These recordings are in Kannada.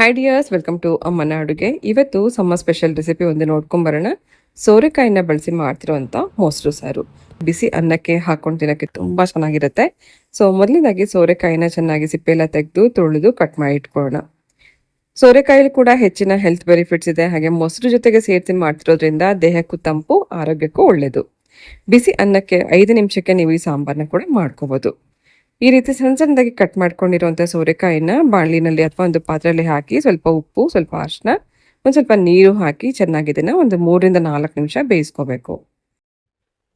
ಹಾಯ್ ಡಿಯರ್ಸ್, ವೆಲ್ಕಮ್ ಟು ಅಮ್ಮನ ಅಡುಗೆ. ಇವತ್ತು ಸಮ್ಮರ್ ಸ್ಪೆಷಲ್ ರೆಸಿಪಿ ಒಂದು ನೋಡ್ಕೊಂಬರೋಣ. ಸೋರೆಕಾಯಿನ ಬಳಸಿ ಮಾಡ್ತಿರೋಂಥ ಮೊಸರು ಸಾರು ಬಿಸಿ ಅನ್ನಕ್ಕೆ ಹಾಕೊಂಡು ತಿನ್ನೋಕ್ಕೆ ತುಂಬ ಚೆನ್ನಾಗಿರುತ್ತೆ. ಸೊ ಮೊದಲನೇದಾಗಿ ಸೋರೆಕಾಯಿನ ಚೆನ್ನಾಗಿ ಸಿಪ್ಪೆಲ್ಲ ತೆಗೆದು ತೊಳೆದು ಕಟ್ ಮಾಡಿ ಇಟ್ಕೊಳ್ಳೋಣ. ಸೋರೆಕಾಯಲ್ಲಿ ಕೂಡ ಹೆಚ್ಚಿನ ಹೆಲ್ತ್ ಬೆನಿಫಿಟ್ಸ್ ಇದೆ. ಹಾಗೆ ಮೊಸರು ಜೊತೆಗೆ ಸೇರಿಸಿ ಮಾಡ್ತಿರೋದ್ರಿಂದ ದೇಹಕ್ಕೂ ತಂಪು, ಆರೋಗ್ಯಕ್ಕೂ ಒಳ್ಳೆಯದು. ಬಿಸಿ ಅನ್ನಕ್ಕೆ 5 ನಿಮಿಷಕ್ಕೆ ನೀವು ಈ ಸಾಂಬಾರನ್ನ ಕೂಡ ಮಾಡ್ಕೋಬೋದು. ಈ ರೀತಿ ಸಣ್ಣ ಸಣ್ಣದಾಗಿ ಕಟ್ ಮಾಡ್ಕೊಂಡಿರುವಂಥ ಸೋರೆಕಾಯಿನ ಬಾಣಲಿನಲ್ಲಿ ಅಥವಾ ಒಂದು ಪಾತ್ರೆಯಲ್ಲಿ ಹಾಕಿ ಸ್ವಲ್ಪ ಉಪ್ಪು, ಸ್ವಲ್ಪ ಅರಿಶಿನ, ಒಂದು ಸ್ವಲ್ಪ ನೀರು ಹಾಕಿ ಚೆನ್ನಾಗಿ ಇದನ್ನು ಒಂದು 3 ರಿಂದ 4 ನಿಮಿಷ ಬೇಯಿಸ್ಕೋಬೇಕು.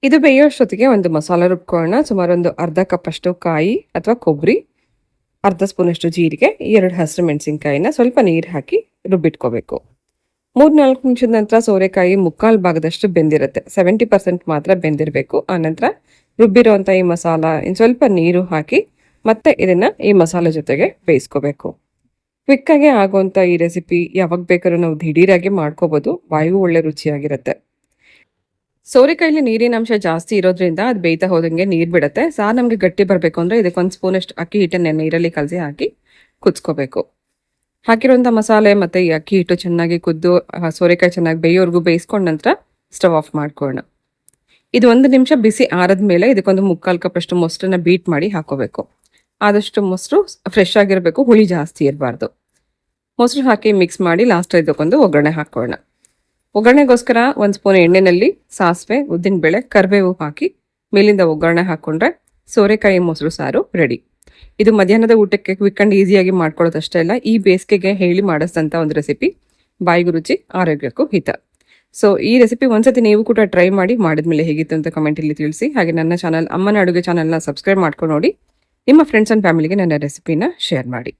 ಇದು ಬೇಯೋಷ್ಟೊತ್ತಿಗೆ ಒಂದು ಮಸಾಲ ರುಬ್ಕೊಳ್ಳೋಣ. ಸುಮಾರು ಒಂದು ಅರ್ಧ ಕಪ್ ಅಷ್ಟು ಕಾಯಿ ಅಥವಾ ಕೊಬ್ಬರಿ, ಅರ್ಧ ಸ್ಪೂನಷ್ಟು ಜೀರಿಗೆ, 2 ಹಸಿರು ಮೆಣಸಿನ್ಕಾಯಿನ ಸ್ವಲ್ಪ ನೀರು ಹಾಕಿ ರುಬ್ಬಿಟ್ಕೋಬೇಕು. 3-4 ನಿಮಿಷದ ನಂತರ ಸೋರೆಕಾಯಿ ಮುಕ್ಕಾಲು ಭಾಗದಷ್ಟು ಬೆಂದಿರುತ್ತೆ. 70% ಮಾತ್ರ ಬೆಂದಿರಬೇಕು. ಆನಂತರ ರುಬ್ಬಿರುವಂಥ ಈ ಮಸಾಲ ಇನ್ನು ಸ್ವಲ್ಪ ನೀರು ಹಾಕಿ ಮತ್ತೆ ಇದನ್ನು ಈ ಮಸಾಲೆ ಜೊತೆಗೆ ಬೇಯಿಸ್ಕೋಬೇಕು. ಕ್ವಿಕ್ಕಾಗಿ ಆಗುವಂಥ ಈ ರೆಸಿಪಿ ಯಾವಾಗ ಬೇಕಾದ್ರೂ ನಾವು ದಿಢೀರಾಗಿ ಮಾಡ್ಕೋಬೋದು. ಬಾಯಿಗೂ ಒಳ್ಳೆ ರುಚಿಯಾಗಿರುತ್ತೆ. ಸೋರೆಕಾಯಲ್ಲಿ ನೀರಿನ ಅಂಶ ಜಾಸ್ತಿ ಇರೋದ್ರಿಂದ ಅದು ಬೇಯ್ತಾ ಹೋದಂಗೆ ನೀರು ಬಿಡುತ್ತೆ. ಸಾರು ನಮಗೆ ಗಟ್ಟಿ ಬರಬೇಕು ಅಂದರೆ ಇದಕ್ಕೆ 1 ಸ್ಪೂನಷ್ಟು ಅಕ್ಕಿ ಹಿಟ್ಟನ್ನು ನೀರಲ್ಲಿ ಕಲಸಿ ಹಾಕಿ ಕುದಿಸ್ಕೋಬೇಕು. ಹಾಕಿರುವಂಥ ಮಸಾಲೆ ಮತ್ತು ಈ ಅಕ್ಕಿ ಹಿಟ್ಟು ಚೆನ್ನಾಗಿ ಕುದ್ದು ಸೋರೆಕಾಯಿ ಚೆನ್ನಾಗಿ ಬೇಯೋವರೆಗೂ ಬೇಯಿಸ್ಕೊಂಡ ನಂತರ ಸ್ಟವ್ ಆಫ್ ಮಾಡ್ಕೊಳ್ಳೋಣ. ಇದು 1 ನಿಮಿಷ ಬಿಸಿ ಆರದ ಮೇಲೆ ಇದಕ್ಕೊಂದು 3/4 ಕಪ್ ಅಷ್ಟು ಮೊಸರನ್ನ ಬೀಟ್ ಮಾಡಿ ಹಾಕೋಬೇಕು. ಆದಷ್ಟು ಮೊಸರು ಫ್ರೆಶ್ ಆಗಿರಬೇಕು, ಹುಳಿ ಜಾಸ್ತಿ ಇರಬಾರ್ದು. ಮೊಸರು ಹಾಕಿ ಮಿಕ್ಸ್ ಮಾಡಿ ಲಾಸ್ಟ್ ಇದಕ್ಕೊಂದು ಒಗ್ಗರಣೆ ಹಾಕೋಣ. ಒಗ್ಗರಣೆಗೋಸ್ಕರ 1 ಸ್ಪೂನ್ ಎಣ್ಣೆನಲ್ಲಿ ಸಾಸಿವೆ, ಉದ್ದಿನಬೇಳೆ, ಕರಿಬೇವು ಹಾಕಿ ಮೇಲಿಂದ ಒಗ್ಗರಣೆ ಹಾಕೊಂಡ್ರೆ ಸೋರೆಕಾಯಿ ಮೊಸರು ಸಾರು ರೆಡಿ. ಇದು ಮಧ್ಯಾಹ್ನದ ಊಟಕ್ಕೆ ಕ್ವಿಕ್ ಅಂಡ್ ಈಸಿಯಾಗಿ ಮಾಡ್ಕೊಳ್ಳೋದಷ್ಟೇ ಅಲ್ಲ, ಈ ಬೇಸಿಗೆಗೆ ಹೇಳಿ ಮಾಡಿಸಿದಂಥ ಒಂದು ರೆಸಿಪಿ. ಬಾಯಿಗೂ ರುಚಿ, ಆರೋಗ್ಯಕ್ಕೂ ಹಿತ. ಸೊ ಈ ರೆಸಿಪಿ ಒಂದ್ಸತಿ ನೀವು ಕೂಡ ಟ್ರೈ ಮಾಡಿ, ಮಾಡಿದ್ಮೇಲೆ ಹೇಗಿತ್ತು ಅಂತ ಕಮೆಂಟಲ್ಲಿ ತಿಳಿಸಿ. ಹಾಗೆ ನನ್ನ ಚಾನಲ್ ಅಮ್ಮನ ಅಡುಗೆ ಚಾನಲ್ನ ಸಬ್ಸ್ಕ್ರೈಬ್ ಮಾಡ್ಕೊಂಡು ನೋಡಿ. ನಿಮ್ಮ ಫ್ರೆಂಡ್ಸ್ ಆ್ಯಂಡ್ ಫ್ಯಾಮಿಲಿಗೆ ನನ್ನ ರೆಸಿಪಿನ ಶೇರ್ ಮಾಡಿ.